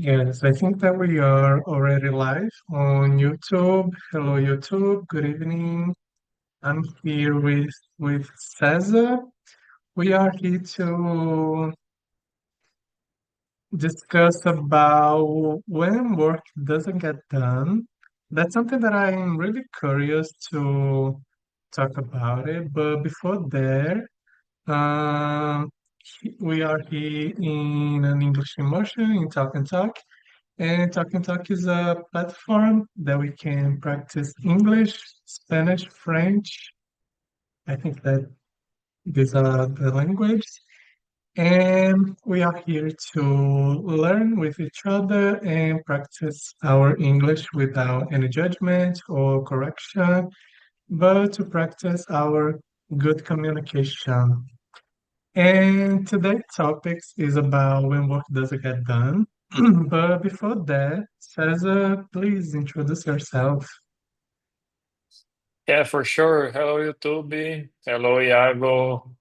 Yes, I think that we are already live on YouTube. Hello, YouTube. Good evening. I'm here with Cesar. We are here to discuss about when work doesn't get done. That's something that I'm really curious to talk about it. But before that, um, we are here in an English immersion in Talk and Talk. And TalkNtalk is a platform that we can practice English, Spanish, French. I think that these are the languages. And we are here to learn with each other and practice our English without any judgment or correction, but to practice our good communication. And today's topic is about when work doesn't get done. But before that, Cesar, please introduce yourself. Yeah, for sure. Hello, YouTube. Hello, Iago.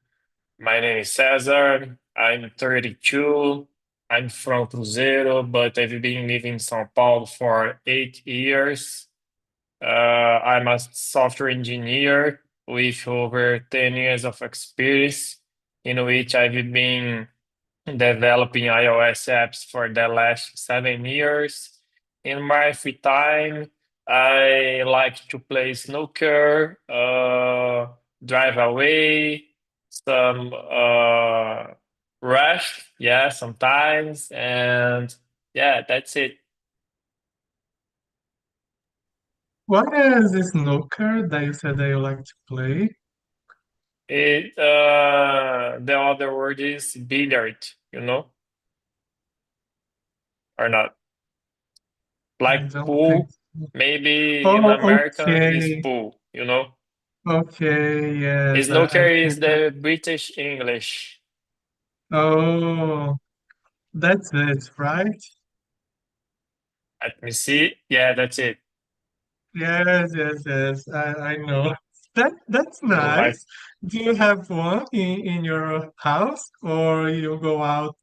My name is Cesar. I'm 32. I'm from Cruzeiro, but I've been living in São Paulo for 8 years. I'm a software engineer with over 10 years of experience, in which I've been developing iOS apps for the last 7 years. In my free time, I like to play snooker, drive away, some rest, yeah, sometimes, and yeah, that's it. What is this snooker that you said that you like to play? The other word is billiard, or not? I Like don't think pool, so. maybe in Oh, American is okay. pool. Okay, yes, I Snooker is think that. the British English. Oh, that's it, right? Let me see. Yeah, that's it. Yes, yes, yes. I know. That's Like, nice. Do you have one in your house or you go out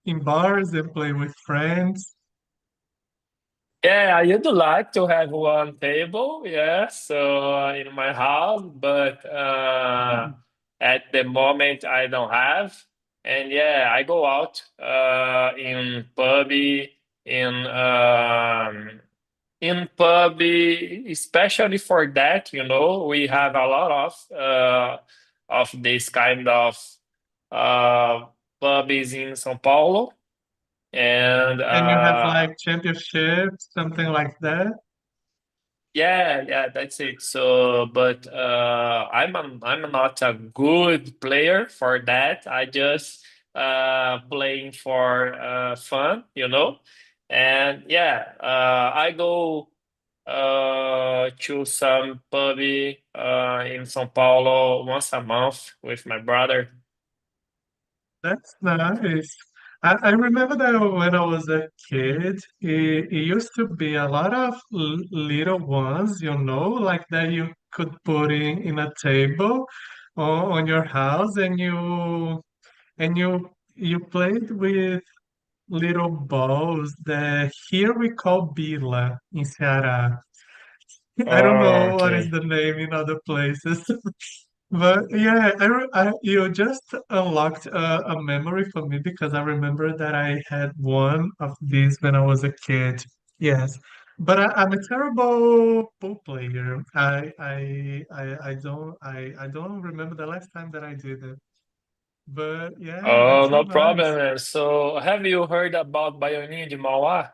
in bars and play with friends? yeah, I would like to have one table, yeah, so in my house, but at the moment I don't have. And yeah, I go out in in pub, especially for that, we have a lot of this kind of uh, pubs in São Paulo, and And you have like championships, something like that? yeah, yeah, that's it. So, but I'm not a good player for that. I just playing for fun. And yeah, I go to some pub in São Paulo once a month with my brother. That's nice. I remember that when I was a kid, it used to be a lot of little ones, like that you could put in a table on your house, and you played with little balls that here we call bila in Ceará. I don't Oh, know what is okay. the name in other places. But yeah, you just unlocked a memory for me because I remember that I had one of these when I was a kid. Yes, but I'm a terrible pool player. I don't remember the last time that I did it. But yeah, Oh, that's so no problem, nice. man. So, have you heard about Baioninha de Mauá?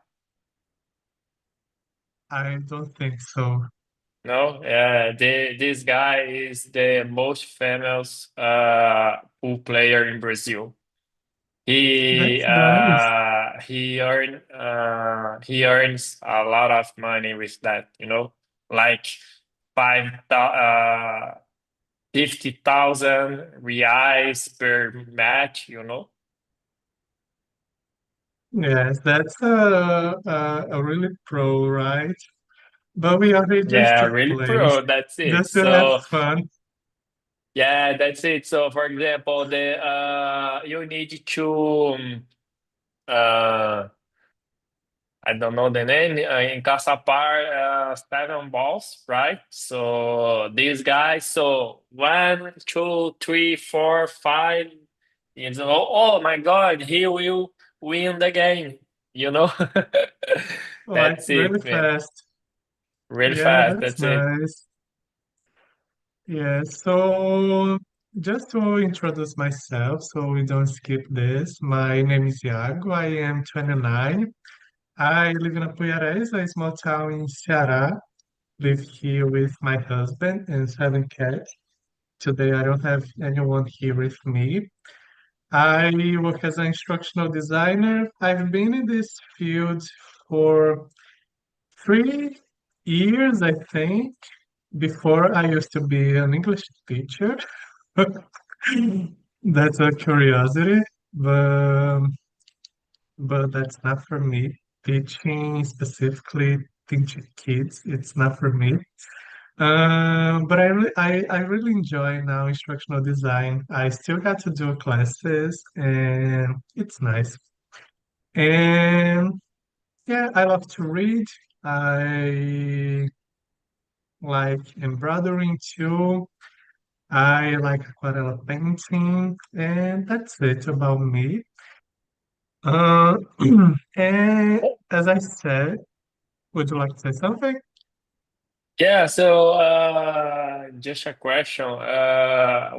I don't think so. No, this guy is the most famous pool player in Brazil. He That's nice. uh he earns a lot of money with that, like 50,000 reais per match. Yes, that's a really pro, right? But we are here just Yeah, to really play, pro. That's it. just to have So fun. yeah, that's it. So for example, the you need to uh I don't know the name. In Caçapar, seven balls, right? So these guys, so one, two, three, four, five. You know, oh my God, he will win the game. You know, Like that's really it, man. fast. Really Yeah, fast. that's That's it. nice. Yeah, so just to introduce myself so we don't skip this, my name is Iago. I am 29. I live in Apuiarés, a small town in Ceará. Live here with my husband and 7 cats. Today I don't have anyone here with me. I work as an instructional designer. I've been in this field for 3 years, I think. Before I used to be an English teacher. That's a curiosity, but that's not for me. Teaching specifically teaching kids, it's not for me. But I really enjoy now instructional design. I still got to do classes, and it's nice. And yeah, I love to read. I like embroidering too. I like aquarella painting, and that's it about me. Uh, and as I said, would you like to say something? Yeah, so just a question.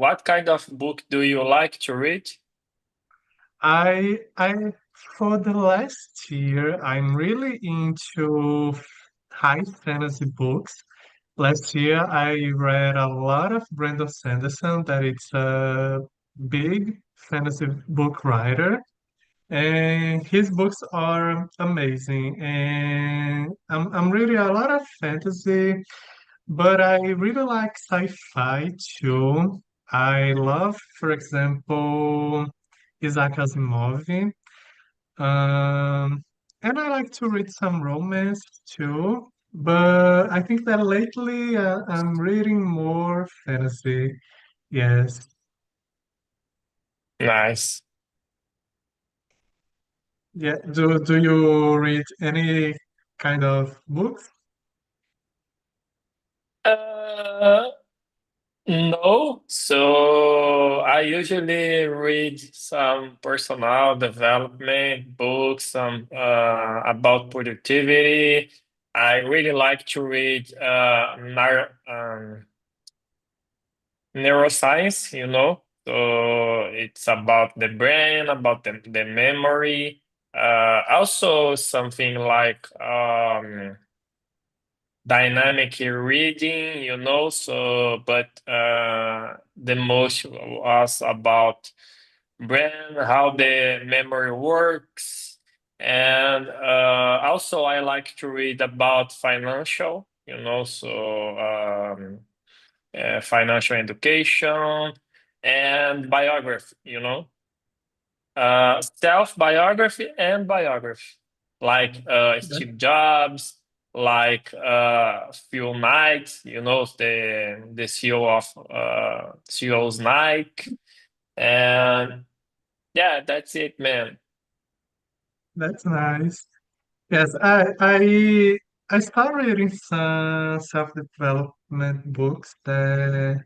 What kind of book do you like to read? For the last year, I'm really into high fantasy books. Last year, I read a lot of Brandon Sanderson, that it's a big fantasy book writer. And his books are amazing. And I'm reading a lot of fantasy, but I really like sci-fi too. I love, for example, Isaac Asimov. Um, and I like to read some romance too. But I think that lately I'm reading more fantasy. Yes. Nice. Yeah. Do you read any kind of books? Uh, no. So I usually read some personal development books, some about productivity. I really like to read neuroscience, you know. So it's about the brain, about the memory. Also something like dynamic reading, you know. So, but the most was about brain, how the memory works. And also I like to read about financial, you know, so financial education and biography, you know, self biography and biography, like That, Steve Jobs, like Phil Knight, you know, the CEO of CEO's Nike, and yeah, that's it, man. that's nice. Yes, I started reading some self-development books that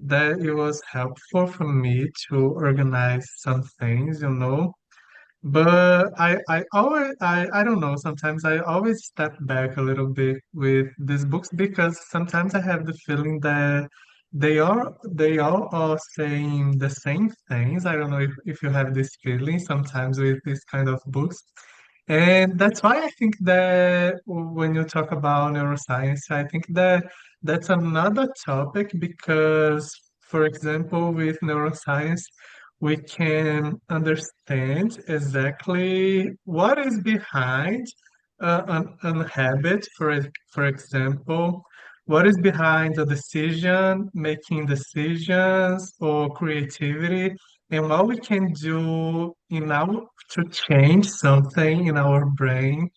it was helpful for me to organize some things, you know. But I don't know, sometimes I always step back a little bit with these books because sometimes I have the feeling that they all are saying the same things. I don't know if you have this feeling sometimes with this kind of books. And that's why I think that when you talk about neuroscience, I think that that's another topic because, for example, with neuroscience, we can understand exactly what is behind an habit, for example, what is behind a decision, making decisions or creativity, and what we can do to change something in our brain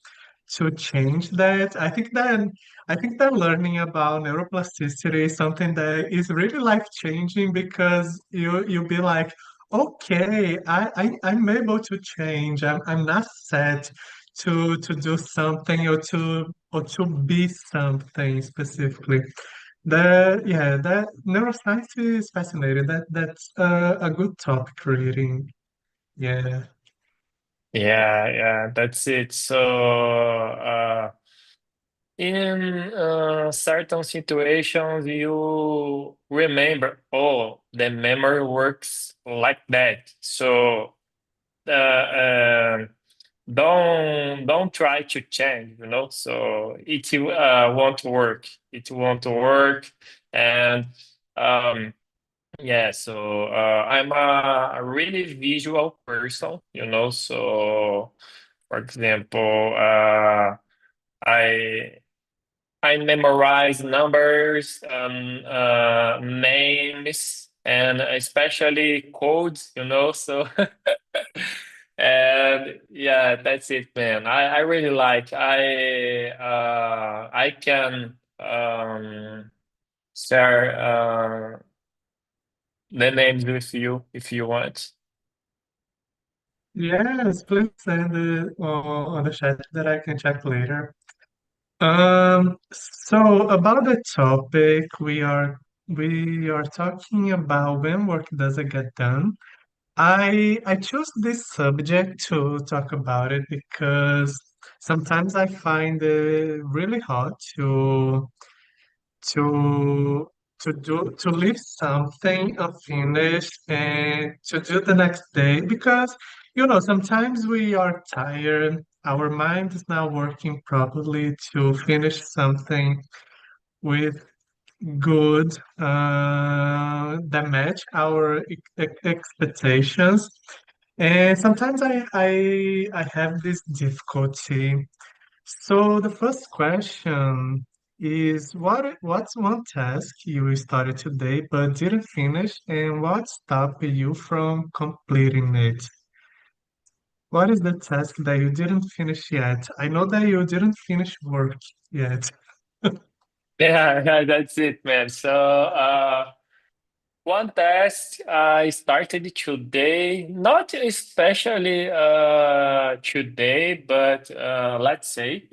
to change that. I think that learning about neuroplasticity is something that is really life changing because you'll be like, okay, I'm able to change. I'm not set to do something or to be something specifically. That yeah, that neuroscience is fascinating. That's a good topic reading. Yeah. Yeah, yeah, that's it. So, in certain situations, you remember, oh, the memory works like that. So, uh, don't try to change, So it won't work. It won't work, and um, yeah. So I'm a really visual person, So, for example, I I memorize numbers, names, and especially codes, So, and yeah, that's it, man. I really like. I can share the names with you if you want. Yes, please send it on the chat that I can check later. So about the topic, we are talking about when work doesn't get done. I chose this subject to talk about it because sometimes I find it really hard to to leave something unfinished and to do the next day because sometimes we are tired, our mind is not working properly to finish something with good that match our expectations. And sometimes I have this difficulty. So the first question is what's one task you started today but didn't finish, and what stopped you from completing it? What is the task that you didn't finish yet? I know that you didn't finish work yet. Yeah, yeah, that's it, man. So, one test I started today, not especially today, but let's say,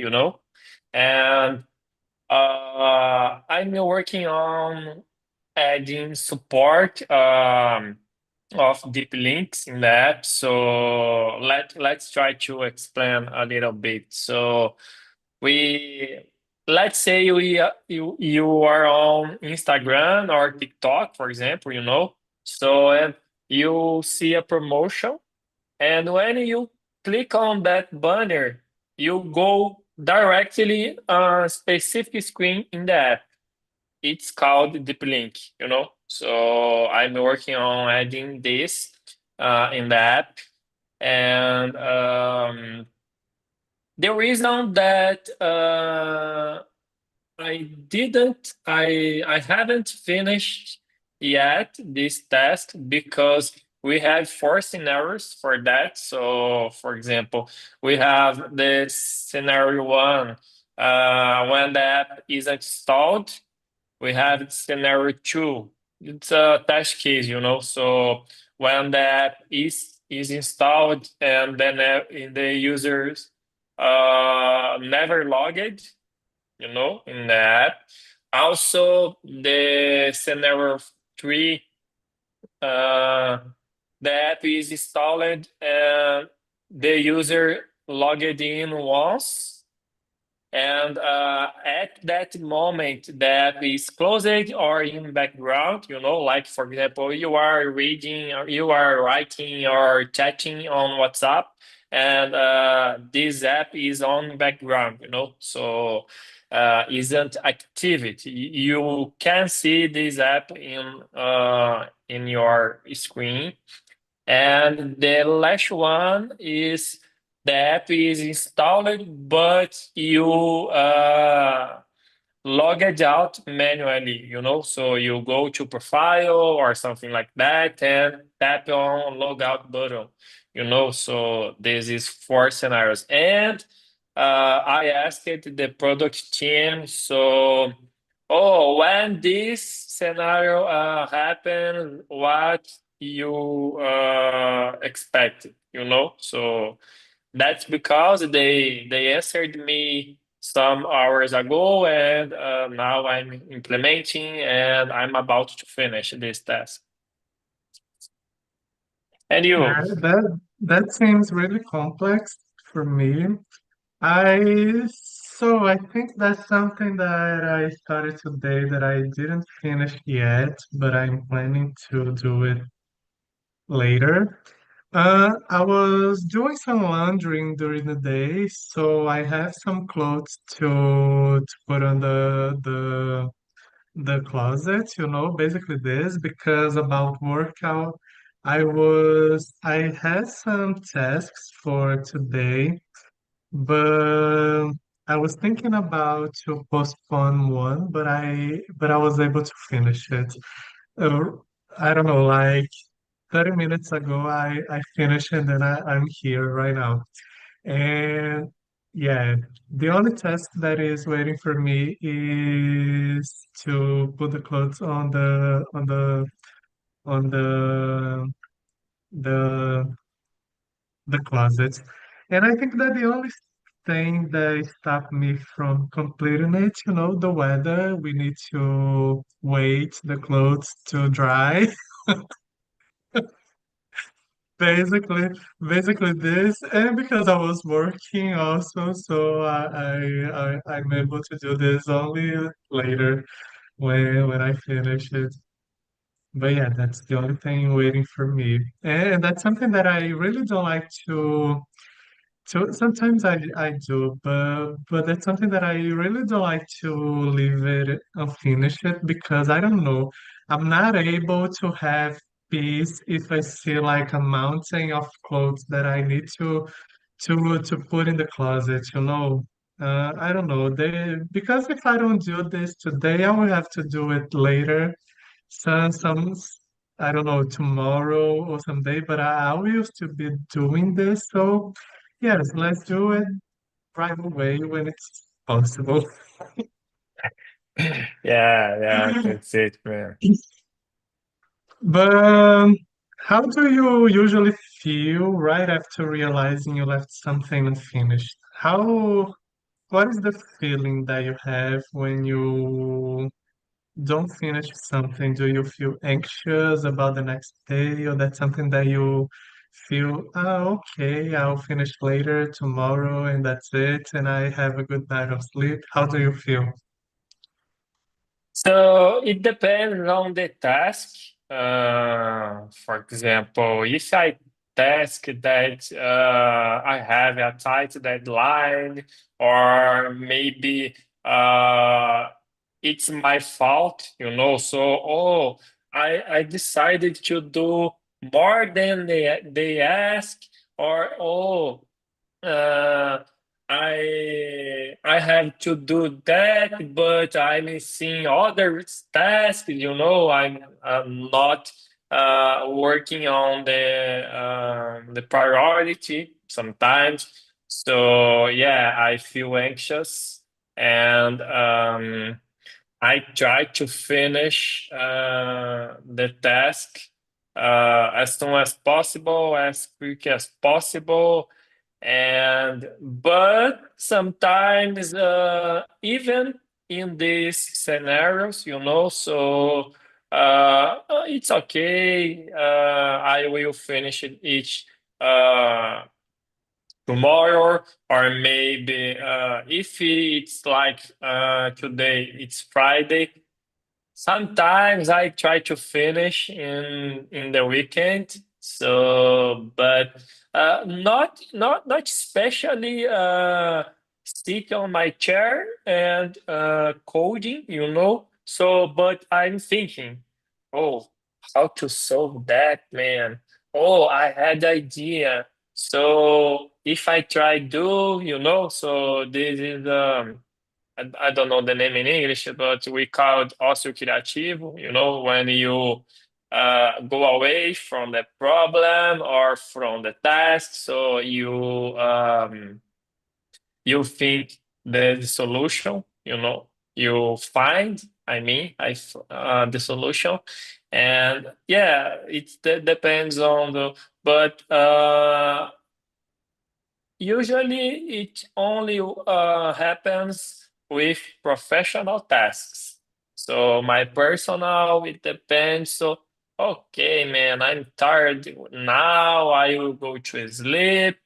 and I'm working on adding support of deep links in the app. So let's try to expand a little bit. So we let's say you are on Instagram or TikTok, for example, So and you see a promotion, and when you click on that banner, you go directly on a specific screen in the app. It's called Deep Link, So I'm working on adding this in the app, and the reason that I haven't finished yet this test because we have four scenarios for that. So, for example, we have the scenario one, when the app is installed. We have scenario two. It's a test case, So when the app is installed and then the users never logged, in the app. Also, the scenario three, uh, the app is installed and the user logged in once, and at that moment, the app is closed or in background, like for example, you are reading or you are writing or chatting on WhatsApp, and this app is on background, so isn't activity. You can see this app in your screen, and the last one is the app is installed, but you log it out manually, So you go to profile or something like that and tap on logout button, So this is four scenarios. And I asked the product team, so, oh, when this scenario happen, what you expect, So That's because they answered me some hours ago, and now I'm implementing, and I'm about to finish this task. And you? Yeah, that seems really complex for me. I think that's something that I started today that I didn't finish yet, but I'm planning to do it later. I was doing some laundering during the day, so I have some clothes to put on the closet, basically this because about workout, I had some tasks for today, but I was thinking about to postpone one, but I was able to finish it. Uh, I don't know, like 30 minutes ago, I finished and then I'm here right now. And yeah, the only task that is waiting for me is to put the clothes on the the closet. And I think that the only thing that stopped me from completing it, the weather, we need to wait the clothes to dry. Basically, basically this, and because I was working also, so I'm able to do this only later when I finish it. But yeah, that's the only thing waiting for me, and that's something that I really don't like to. So sometimes I do, but that's something that I really don't like to leave it unfinished because I don't know. I'm not able to have peace if I see like a mountain of clothes that I need to put in the closet, you know. I don't know. Because if I don't do this today, I will have to do it later. Some I don't know, tomorrow or someday, but I will still be doing this. So yes, let's do it right away when it's possible. Yeah, that's it, man. But how do you usually feel right after realizing you left something unfinished? What is the feeling that you have when you don't finish something? Do you feel anxious about the next day, or that's something that you feel, oh, okay, I'll finish later tomorrow, and that's it, and I have a good night of sleep? How do you feel? So it depends on the task. For example, if I task that I have a tight deadline, or maybe it's my fault, So, I decided to do more than they ask, or uh, I have to do that, but I'm seeing other tasks. I'm not working on the priority sometimes. So yeah, I feel anxious, and I try to finish the task as soon as possible, as quick as possible. And but sometimes, even in these scenarios, it's okay. I will finish it each uh, tomorrow, or maybe if it's like today, it's Friday. Sometimes I try to finish in the weekend. So, but not especially sit on my chair and coding, So, but I'm thinking, oh, how to solve that, man? Oh, I had idea. So if I try do, so this is I don't know the name in English, but we call it ócio criativo, when you go away from the problem or from the task, so you think the solution, you find, the solution, and yeah, it depends on but Usually, it only happens with professional tasks. So my personal, it depends. So, okay, man, I'm tired now. I will go to sleep.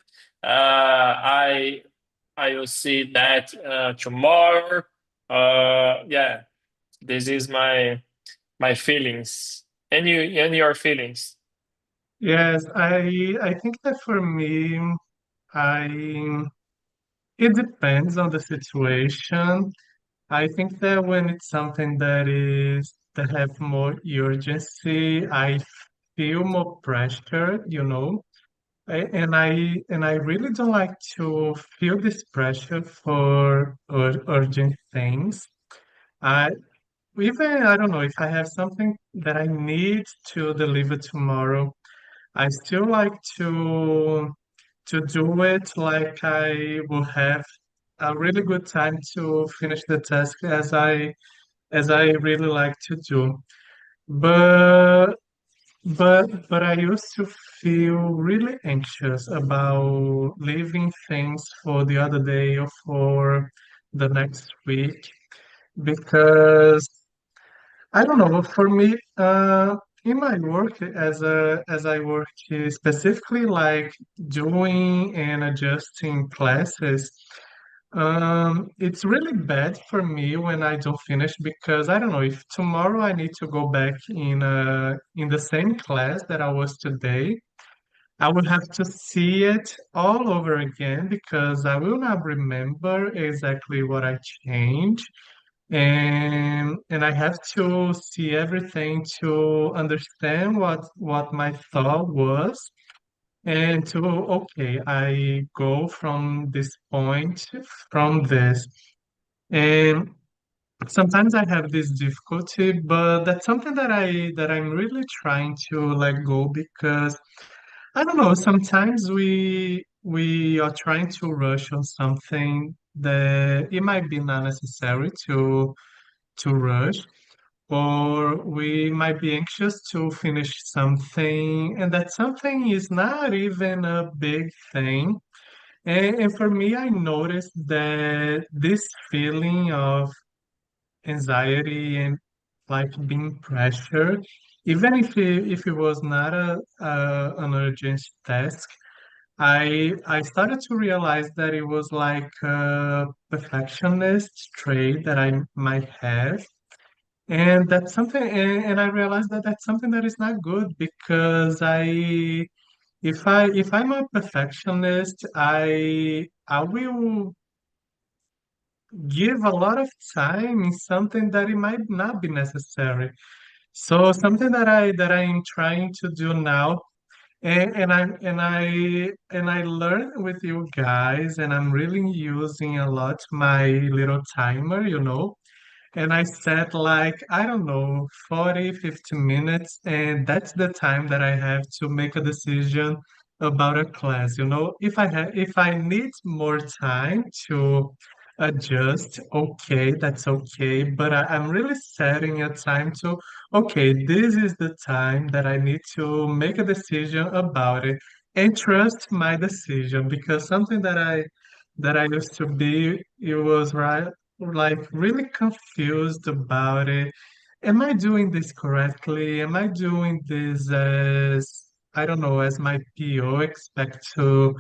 I will see that tomorrow. Yeah, this is my feelings. And your feelings. Yes, I think that for me, I it depends on the situation. I think that when it's something that have more urgency, I feel more pressure, you know. And I really don't like to feel this pressure for urgent things. I I don't know if I have something that I need to deliver tomorrow. I still like to do it like I will have a really good time to finish the task as I really like to do. But but I used to feel really anxious about leaving things for the other day or for the next week because I don't know. For me, in my work as I work specifically like doing and adjusting classes, it's really bad for me when I don't finish because I don't know if tomorrow I need to go back in the same class that I was today. I will have to see it all over again because I will not remember exactly what I changed and I have to see everything to understand what my thought was and to okay, I go from this point from this. And sometimes I have this difficulty, but that's something that I'm really trying to let go because I don't know, sometimes we are trying to rush on something that it might be not necessary to rush, or we might be anxious to finish something, and that something is not even a big thing. And for me, I noticed that this feeling of anxiety and like being pressured, even if it was not an urgent task, I started to realize that it was like a perfectionist trait that I might have. And that's something, and I realized that that's something that is not good because if I'm a perfectionist, I will give a lot of time in something that it might not be necessary. So something that I'm trying to do now, and I learned with you guys, and I'm really using a lot my little timer, you know. And I set like, I don't know, 40, 50 minutes, and that's the time that I have to make a decision about a class. You know, if I need more time to adjust, okay, that's okay. But I'm really setting a time to, okay, this is the time that I need to make a decision about it and trust my decision because something that I used to be, it was right like really confused about it. Am I doing this correctly? Am I doing this as, I don't know, as my PO expect to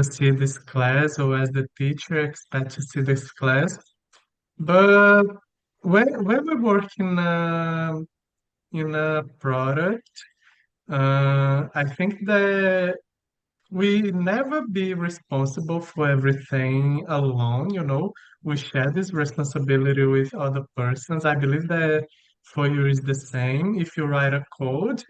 see this class or as the teacher expect to see this class? But when we work in a product, I think that we never be responsible for everything alone, you know. We share this responsibility with other persons. I believe that for you is the same. If you write a code,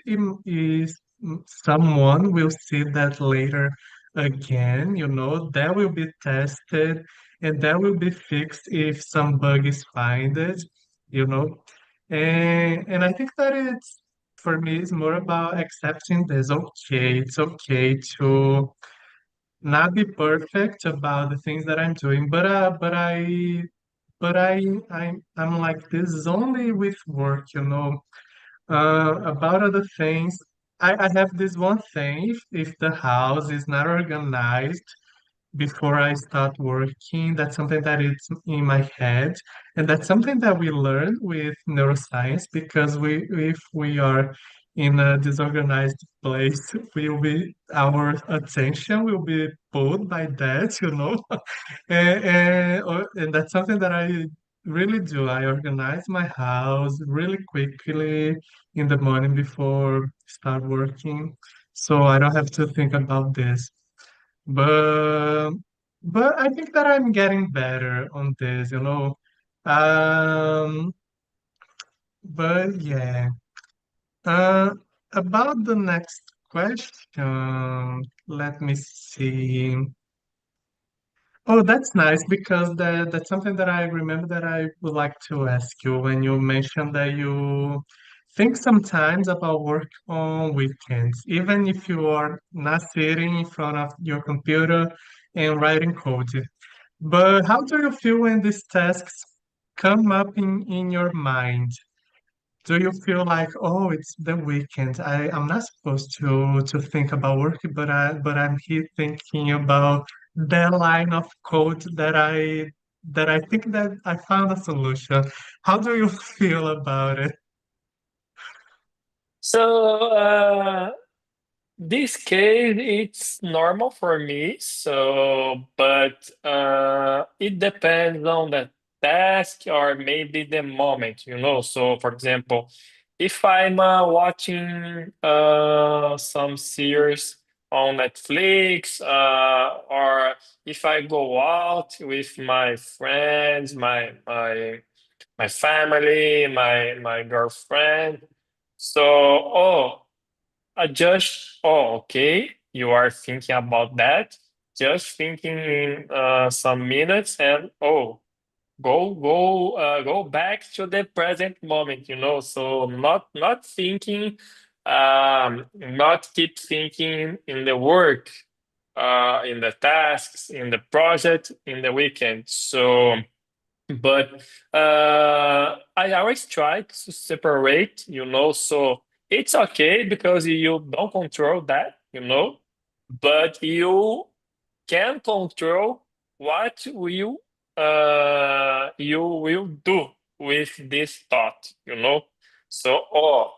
someone will see that later again, you know, that will be tested and that will be fixed if some bug is finded, you know. And I think that it's for me it's more about accepting this. Okay, it's okay to not be perfect about the things that I'm doing, but I'm like this is only with work, you know. About other things, I have this one thing. If the house is not organized, before I start working. That's something that is in my head, and that's something that we learn with neuroscience because if we are in a disorganized place, our attention will be pulled by that, you know. And that's something that I really do. I organize my house really quickly in the morning before start working, so I don't have to think about this. But but I think that I'm getting better on this, you know. Um, but yeah. Uh, about the next question, let me see. Oh, that's nice because that's something that I remember that I would like to ask you when you mentioned that you think sometimes about work on weekends, even if you are not sitting in front of your computer and writing code. But how do you feel when these tasks come up in your mind? Do you feel like, oh, it's the weekend. I'm not supposed to think about work, but I'm here thinking about that line of code that I think that I found a solution. How do you feel about it? So, this case, it's normal for me. So, but it depends on the task or maybe the moment, you know. So, for example, if I'm watching some series on Netflix, or if I go out with my friends, my family, my girlfriend. So, okay, you are thinking about that. Just thinking in some minutes and go back to the present moment, you know. So not thinking, not keep thinking in the work, in the tasks, in the project, in the weekend. So. But I always try to separate, you know, so it's okay because you don't control that, you know, but you can control what you will do with this thought, you know. So,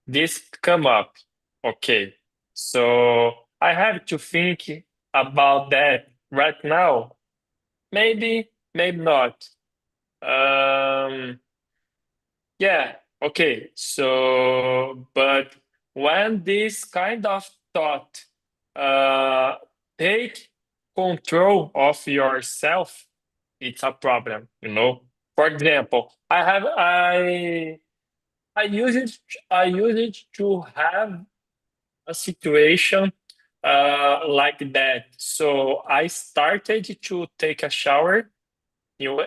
this come up, okay. So I have to think about that right now. Maybe not. Um, yeah, okay. So, but when this kind of thought uh take control of yourself, it's a problem, you know. For example, I use it to have a situation like that. So I started to take a shower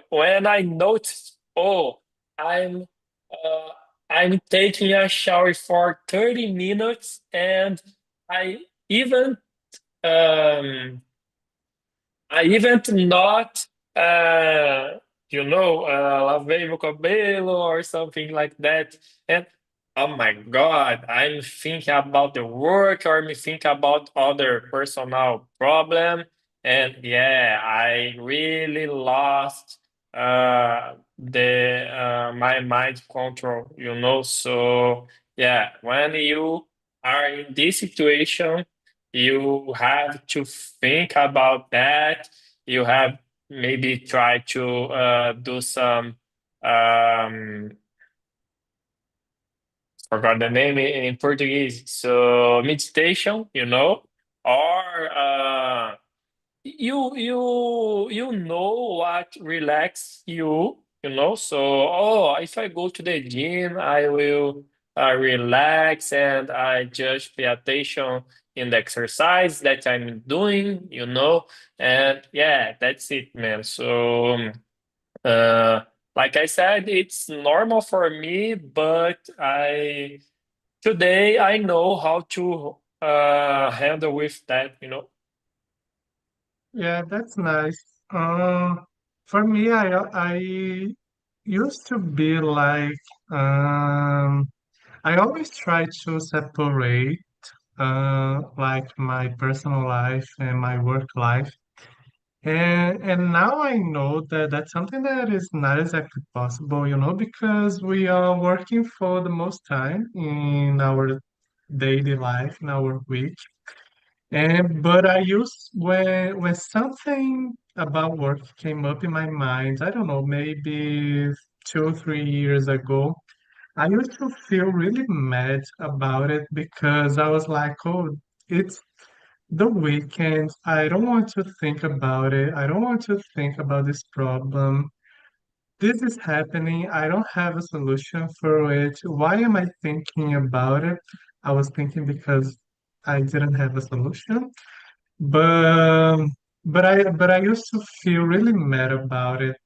when I noticed, I'm uh, I'm taking a shower for 30 minutes and I even um I even not lavei meu cabelo or something like that. And oh my God, I'm thinking about the work or me think about other personal problem. And yeah, I really lost the my mind control, you know. So yeah, when you are in this situation, you have to think about that. You have maybe try to do some um forgot the name in Portuguese. So meditation, you know, or you know what relax you, you know. So if I go to the gym, I will relax and I just pay attention in the exercise that I'm doing, you know. And yeah, that's it, man. So uh like I said, it's normal for me, but I today I know how to handle with that, you know. Yeah, that's nice. For me, I used to be like, I always try to separate like my personal life and my work life. And now I know that that's something that is not exactly possible, because we are working for the most time in our daily life, in our week. And but I used when something about work came up in my mind, I don't know, maybe 2 or 3 years ago, I used to feel really mad about it because I was like, oh, it's the weekend. I don't want to think about it. I don't want to think about this problem. This is happening. I don't have a solution for it. Why am I thinking about it? I was thinking because I didn't have a solution. But but I used to feel really mad about it.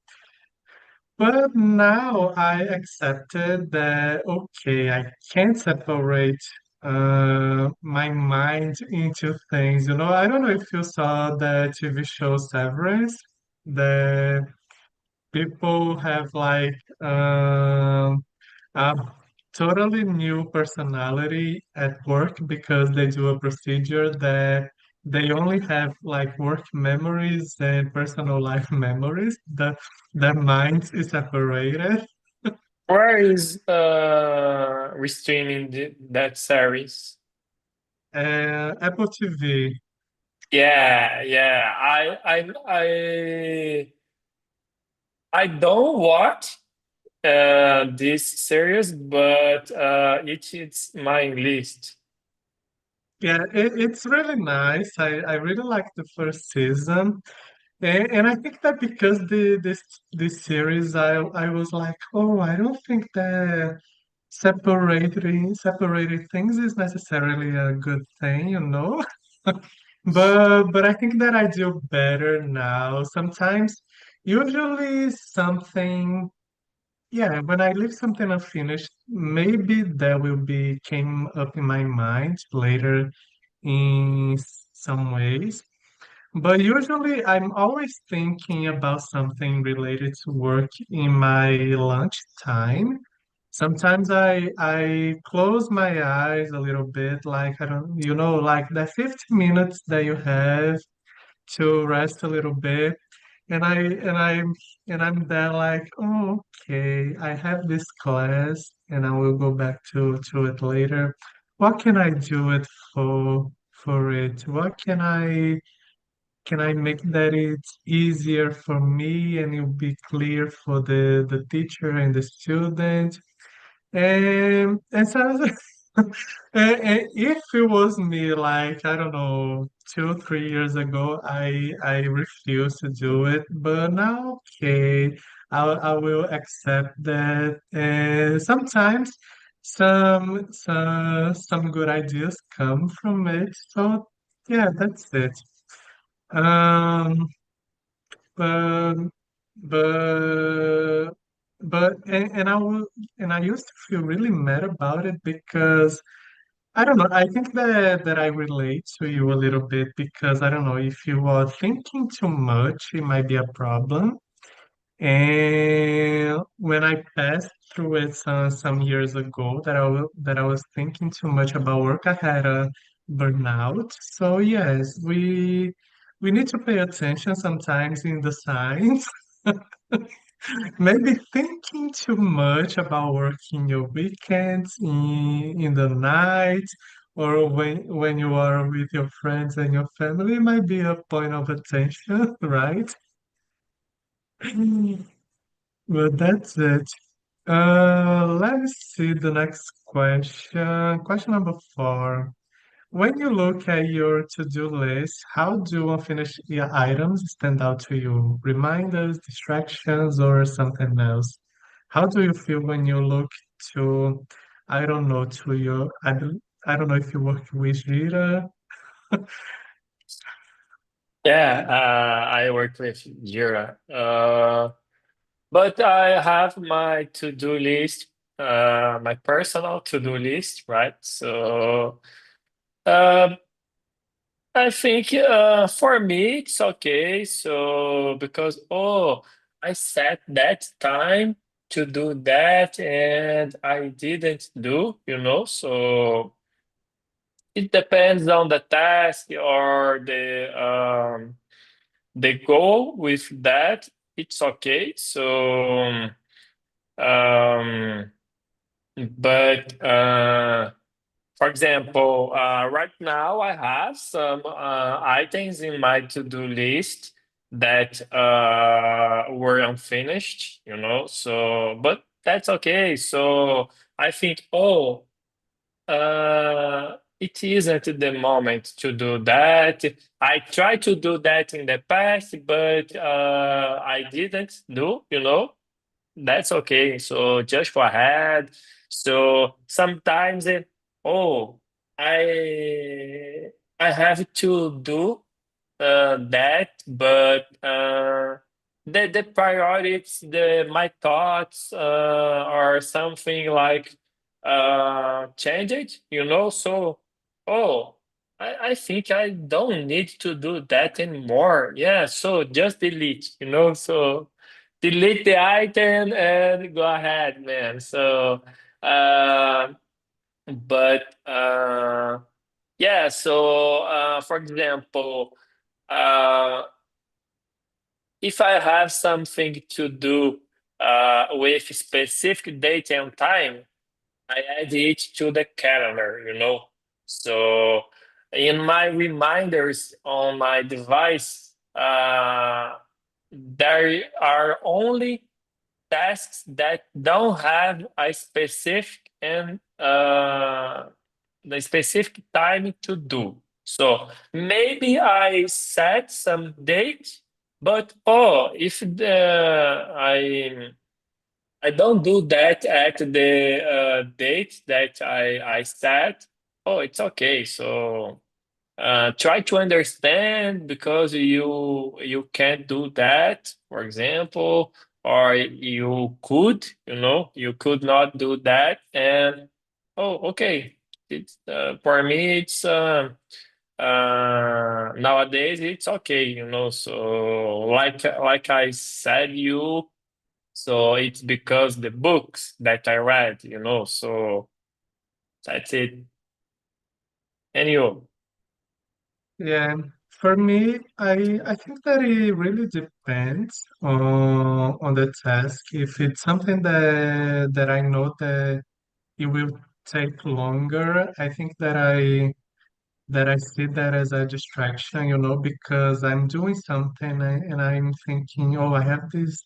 But now I accepted that okay, I can't separate my mind into things. I don't know if you saw the TV show Severance. The people have like a totally new personality at work because they do a procedure that they only have like work memories and personal life memories. The minds is separated. Where is restreaming that series? Apple TV. Yeah, yeah. I don't watch this series, but it's my list. Yeah, it's really nice. I really like the first season. And I think that because this series, I was like, oh, I don't think that separating things is necessarily a good thing. But I think that I do better now. Sometimes, usually something, yeah, when I leave something unfinished, maybe that will be came up in my mind later in some ways. But usually, I'm always thinking about something related to work in my lunch time. Sometimes I close my eyes a little bit, like I don't, like the 15 minutes that you have to rest a little bit, and I'm there like, oh, okay, I have this class, and I will go back to it later. What can I do it for it? What can I make that it's easier for me and it'll be clear for the teacher and the student? And so if it was me, like, I don't know, 2, 3 years ago, I refused to do it, but now, okay, I will accept that. And sometimes some good ideas come from it. So yeah, that's it. Um, but but and I used to feel really mad about it because I don't know. I think that I relate to you a little bit because I don't know if you are thinking too much, it might be a problem. And when I passed through it some years ago, that I was thinking too much about work, I had a burnout. So yes, we need to pay attention sometimes in the signs. Maybe thinking too much about working your weekends in the night or when you are with your friends and your family might be a point of attention, right? But that's it. Let's see the next question. Question number 4. When you look at your to-do list, how do unfinished items stand out to you? Reminders, distractions, or something else? How do you feel when you look to, I don't know, I don't know if you work with Jira. Yeah, I work with Jira. But I have my to-do list, my personal to-do list, right? So uh, I think for me it's okay. So because I set that time to do that and I didn't do, so it depends on the task or the goal with that, it's okay. So, um, but for example, right now I have some items in my to-do list that were unfinished, so but that's okay. So I think, oh, it isn't the moment to do that. I tried to do that in the past, but I didn't do. That's okay. So just go ahead. So sometimes, oh, I I have to do that, but the priorities, the my thoughts are something like change it. So, oh, I think I don't need to do that anymore. Yeah, so just delete. So delete the item and go ahead, man. So, uh, but yeah, so for example, uh, if I have something to do with specific date and time, I add it to the calendar. So in my reminders on my device, there are only tasks that don't have a specific and the specific time to do. So maybe I set some date, but if I don't do that at the date that I set, oh, it's okay. So try to understand because you can't do that, for example, or you could not do that, and oh, okay. It's for me, it's nowadays it's okay. So like I said, so it's because the books that I read. So that's it. And you? Yeah, for me, I think that it really depends on the task. If it's something that I know that it will take longer, I think that I see that as a distraction, because I'm doing something and I'm thinking, oh, I have this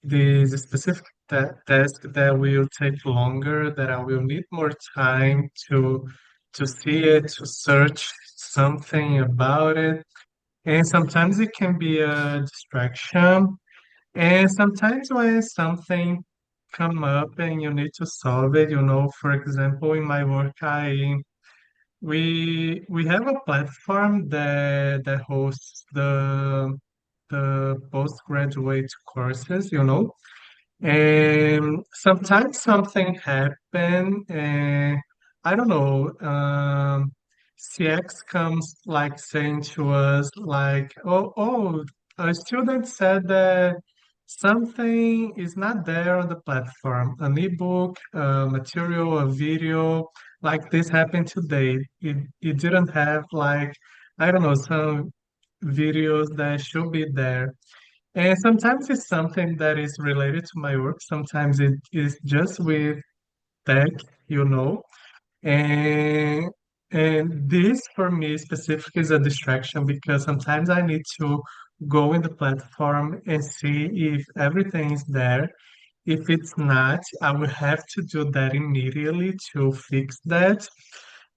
this specific task that will take longer, that I will need more time to see it, to search something about it. And sometimes it can be a distraction. And sometimes when something come up and you need to solve it, for example, in my work, we have a platform that hosts the postgraduate courses. And sometimes something happen, and I don't know, CX comes like saying to us like, oh, a student said that something is not there on the platform, an ebook, a material, a video, like this happened today. It didn't have like, I don't know, some videos that should be there. And sometimes it's something that is related to my work. Sometimes it is just with tech, you know. And and this for me specifically is a distraction because sometimes I need to go in the platform and see if everything is there. If it's not, I will have to do that immediately to fix that.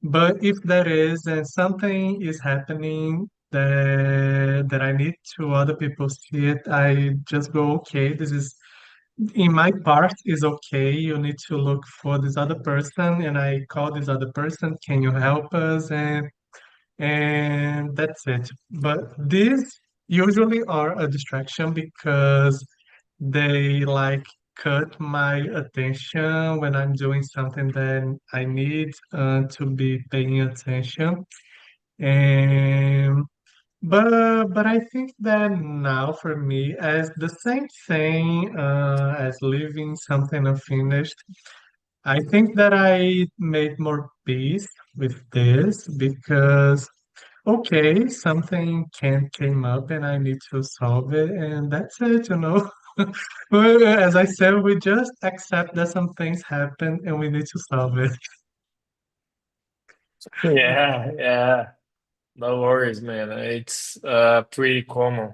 But if there is and something is happening that I need to other people see it, I just go, okay, this is in my part is okay. You need to look for this other person, and I call this other person. Can you help us? And that's it. But these usually are a distraction because they like cut my attention when I'm doing something that I need to be paying attention. And but I think that now for me, as the same thing as leaving something unfinished, I think that I made more peace with this because okay, something can came up and I need to solve it, and that's it, you know. Well, as I said, we just accept that some things happen and we need to solve it. Yeah, yeah. No worries, man. It's pretty common.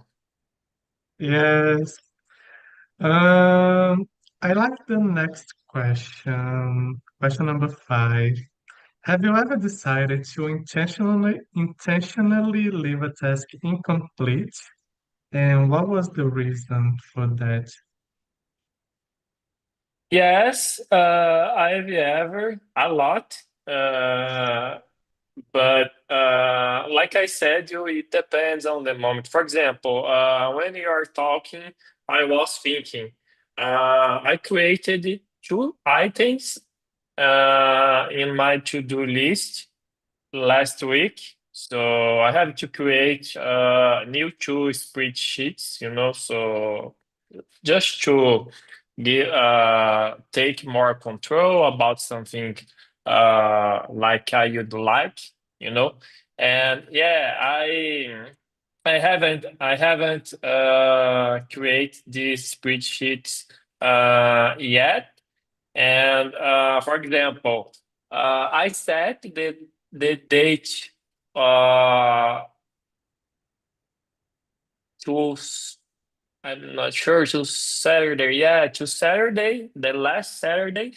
Yes. Um, I like the next question. Question number 5. Have you ever decided to intentionally leave a task incomplete? And what was the reason for that? Yes, I've ever a lot. Uh, but like I said, it depends on the moment. For example, when you are talking, I was thinking, I created two items in my to-do list last week. So I have to create new two spreadsheets, so just to take more control about something like I would like, you know. And yeah, I haven't create these spreadsheets yet. And for example, I set the date uh, to I'm not sure to Saturday. Yeah, to Saturday, the last Saturday,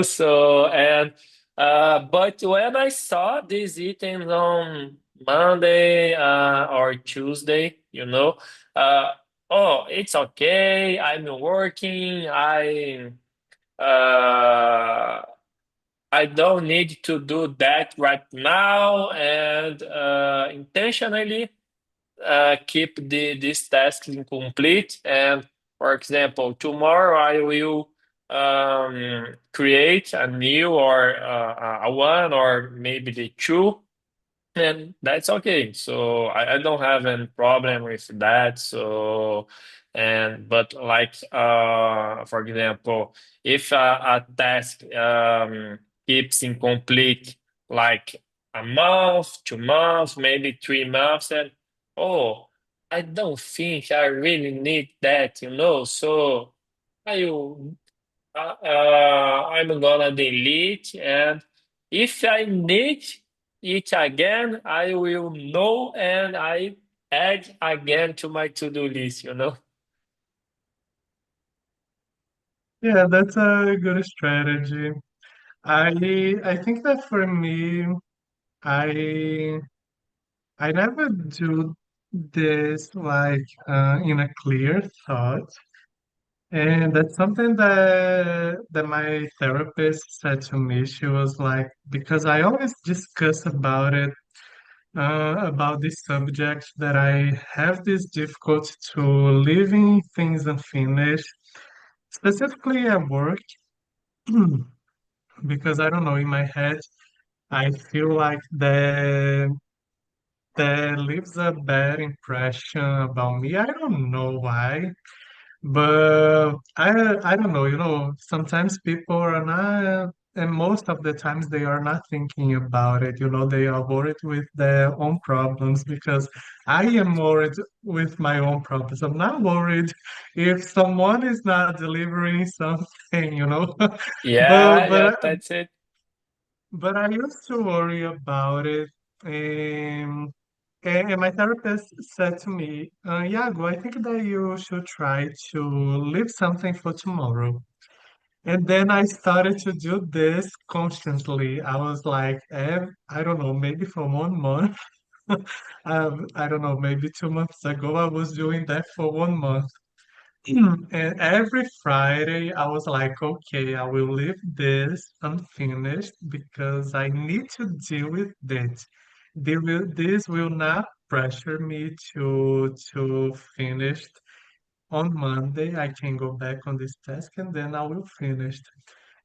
So and but when I saw these items on Monday or Tuesday, uh, oh, it's okay. I'm working. Uh, I don't need to do that right now, and intentionally keep these tasks incomplete. And for example, tomorrow I will create a new or a one or maybe the two, and that's okay. So I don't have any problem with that. So, and but like for example, if a task keeps incomplete like a month, 2 months, maybe 3 months, and oh, I don't think I really need that, So I will I'm gonna delete, and if I need it again, I will know and I add again to my to-do list. Yeah, that's a good strategy. I think that for me, I I never do this like in a clear thought. And that's something that my therapist said to me. She was like, because I always discuss about this subject, that I have this difficulty to leaving things unfinished, specifically at work, because I don't know, in my head, I feel like that leaves a bad impression about me. I don't know why. But I don't know, sometimes people are not, and most of the times they are not thinking about it, they are worried with their own problems because I am worried with my own problems. I'm not worried if someone is not delivering something. But Yeah, but yeah, I- that's it. but I used to worry about it. And my therapist said to me, Iago, I think that you should try to leave something for tomorrow. And then I started to do this constantly. I was like, I don't know, maybe for 1 month. I don't know, maybe 2 months ago, I was doing that for 1 month. And every Friday, I was like, okay, I will leave this unfinished because I need to deal with this. This will not pressure me to finish on Monday. I can go back on this task and then I will finish.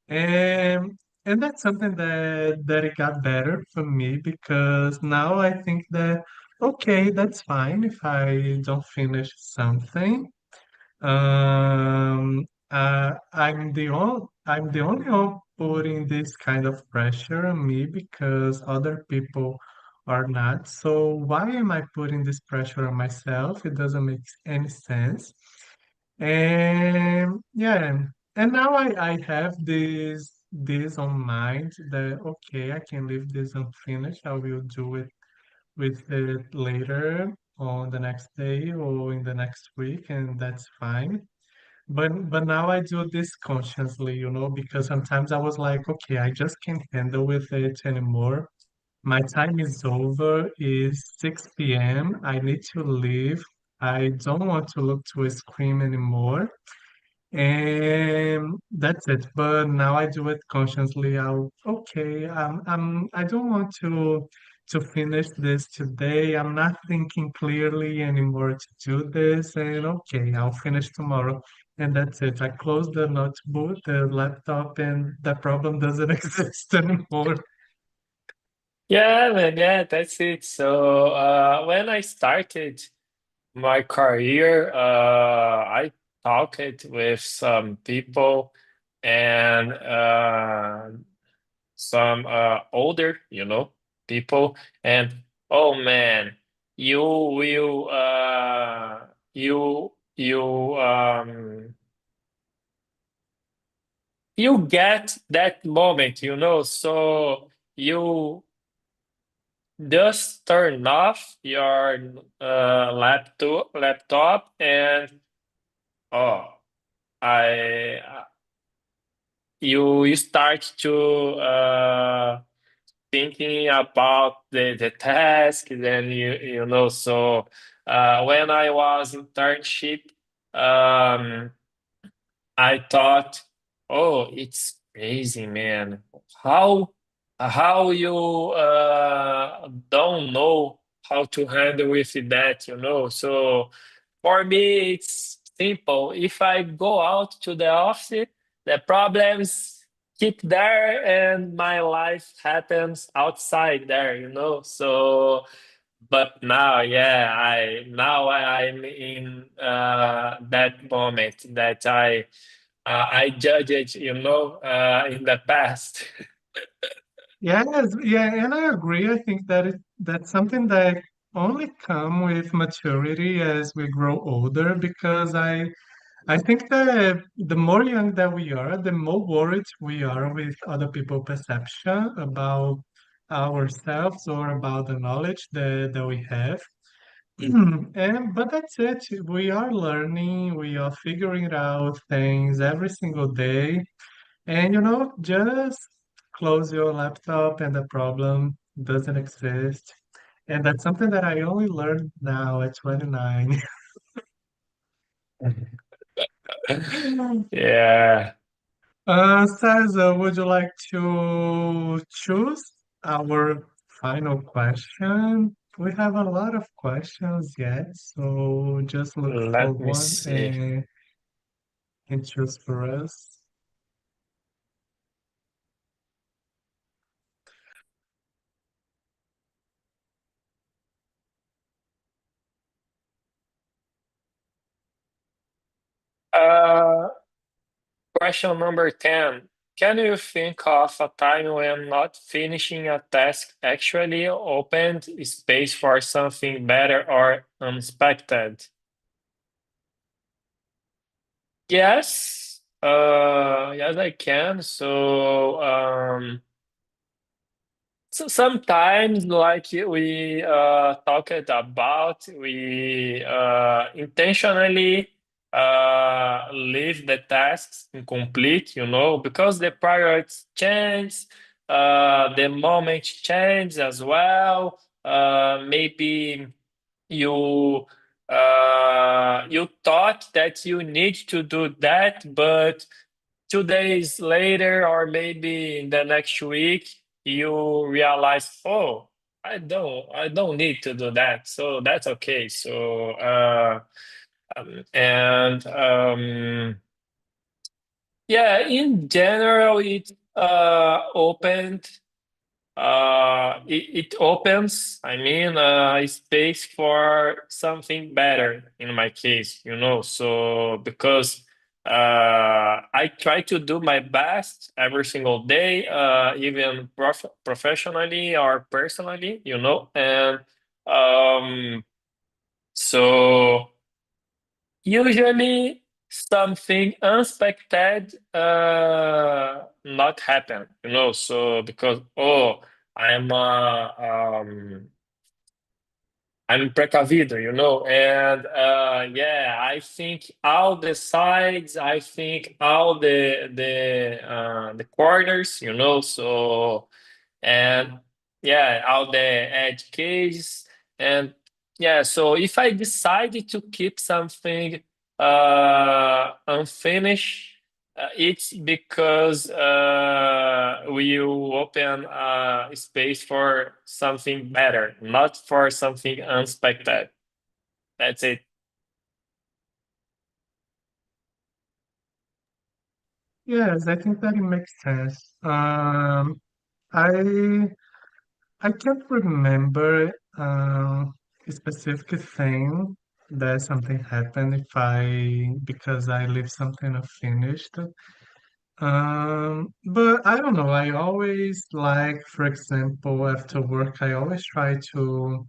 And and that's something that it got better for me because now I think that okay, that's fine if I don't finish something. I'm the only one putting this kind of pressure on me because other people or not. So why am I putting this pressure on myself? It doesn't make any sense. And yeah, and now I have this on mind that okay, I can leave this unfinished. I will do it with it later on the next day or in the next week, and that's fine. But now I do this consciously, because sometimes I was like, okay, I just can't handle with it anymore. My time is over, is 6 p.m. I need to leave. I don't want to look to a screen anymore. And that's it. But now I do it consciously. Okay, I don't want to finish this today. I'm not thinking clearly anymore to do this. And okay, I'll finish tomorrow. And that's it. I close the notebook, the laptop, and the problem doesn't exist anymore. Yeah, man, yeah, that's it. So, when I started my career, I talked with some people and some older, people, and oh man, you will you get that moment, so you just turn off your laptop and oh, I you start to thinking about the task. Then so when I was internship, um I thought, oh, it's crazy, man. How how you don't know how to handle with that, So for me, it's simple. If I go out to the office, the problems keep there, and my life happens outside there, So but now, yeah, I'm in that moment that I judge it, in the past. Yes, yeah, and I agree. I think that's something that only come with maturity as we grow older because I think that the more young that we are, the more worried we are with other people's perception about ourselves or about the knowledge that we have. And but that's it. We are learning, we are figuring out things every single day. And just close your laptop and the problem doesn't exist. And that's something that I only learned now at 29. Yeah. Cesar, would you like to choose our final question? We have a lot of questions yet, so just look for Let me one see. and choose for us. Uh, Question number 10. Can you think of a time when not finishing a task actually opened space for something better or unexpected? Yes, yes, I can. So sometimes, like we talked about, we intentionally leave the tasks incomplete, because the priorities change, the moment change as well. Maybe you you thought that you need to do that, but 2 days later, or maybe in the next week, you realize, oh, I don't need to do that. So that's okay. So, and yeah, in general, it opened. It opens, I mean, a space for something better in my case, So because I try to do my best every single day, even professionally or personally, and um, so usually something unexpected not happen, so because I'm precavido, and yeah, I think all the sides, I think all the corners, so and yeah, all the edge cases, and yeah, so if I decided to keep something unfinished, it's because we will open space for something better, not for something unexpected. That's it. Yes, I think that it makes sense. I I can't remember a specific thing that something happened if I because I leave something unfinished. But I don't know. I always like, for example, after work, I always try to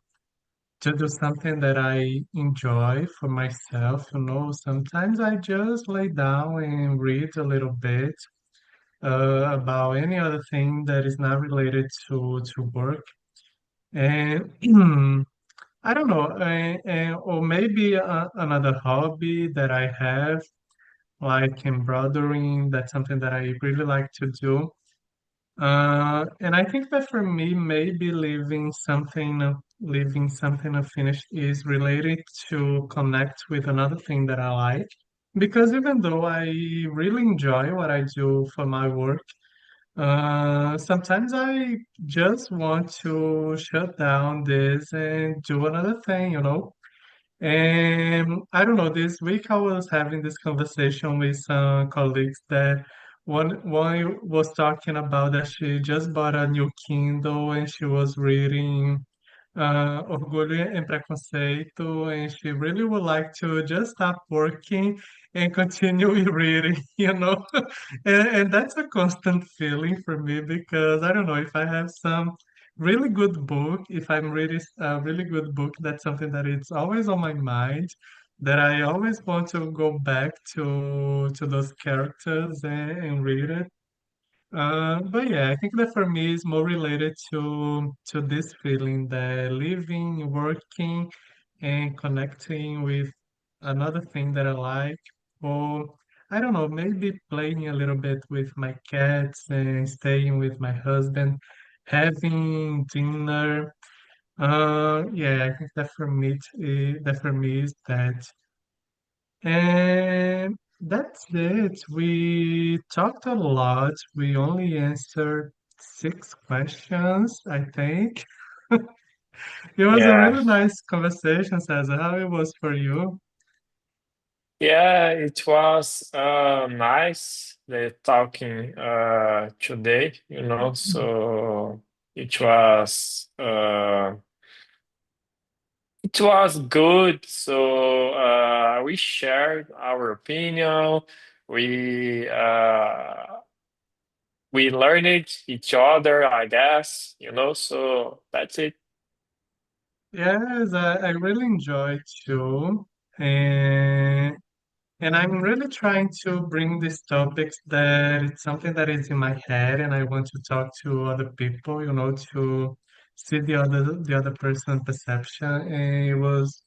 do something that I enjoy for myself. Sometimes I just lay down and read a little bit about any other thing that is not related to work. And I don't know, or maybe another hobby that I have, like embroidering. That's something that I really like to do. And I think that for me, maybe leaving something unfinished is related to connect with another thing that I like. Because even though I really enjoy what I do for my work, sometimes I just want to shut down this and do another thing. And I don't know, this week I was having this conversation with some colleagues that one was talking about that she just bought a new Kindle and she was reading Orgulho e Preconceito, and she really would like to just stop working and continue reading, you know. And that's a constant feeling for me because I don't know if I have some really good book, if I'm reading a really good book, that's something that it's always on my mind, that I always want to go back to those characters and read it. But yeah, I think that for me is more related to this feeling that living, working, and connecting with another thing that I like, or I don't know, maybe playing a little bit with my cats and staying with my husband, having dinner. Yeah, I think that for me is that. And that's it. We talked a lot. We only answered 6 questions, I think. It was a Yeah. really nice conversation, Cesar. How it was for you? Yeah, it was nice the talking today, so it was uh it was good. So we shared our opinion. We uh we learned each other, I guess, so that's it. Yes, I really enjoyed too. And And I'm really trying to bring these topics that it's something that is in my head and I want to talk to other people, to see the other person's perception. And it was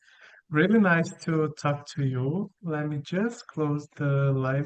really nice to talk to you. Let me just close the live.